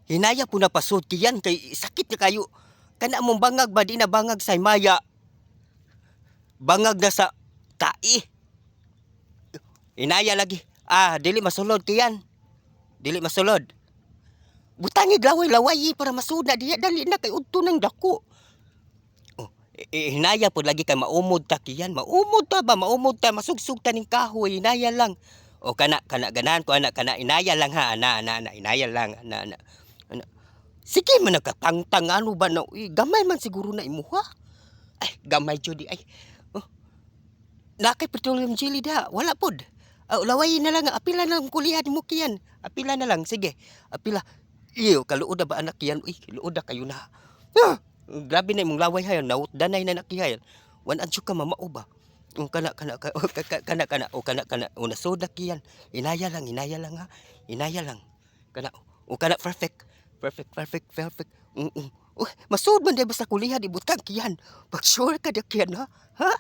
Hinaya po na pasod kiyan kay sakit na kayo. Kana mong bangag ba di na bangag sa maya. Bangag na sa tai. Hinaya lagi. Dili masulod kiyan. Dili masulod. Butangi laway-laway para masud na diya dali na kay udto nang dako. Hinaya po lagi kay maumod ta kiyan. Maumod ta ba? Maumod ta masugsug ta ning kahoy. Hinaya lang. O kana ganahan ko ana kana inaya lang ha ana inaya lang ana. Sige man nagkatangtang ano ba na gamay man siguro na imuha. Ay gamay jud ay. Nakay petroleum jelly da wala pod. Laway na lang apila na lang kulihan mo kiyan. Apila na lang sige. Apila. Iyo kaluoda ba anak kiyan uy luoda kayo na. Grabe na imong laway hayon naut danay na nakihayon. Wan adyo ka mamao ba? Kana o nasoda kiyan. Inaya lang ha. Inaya lang. Kana perfect. Perfect. Masud man day basta kulihan ibutang kiyan. Pag sure ka da kiyan ha. Ha?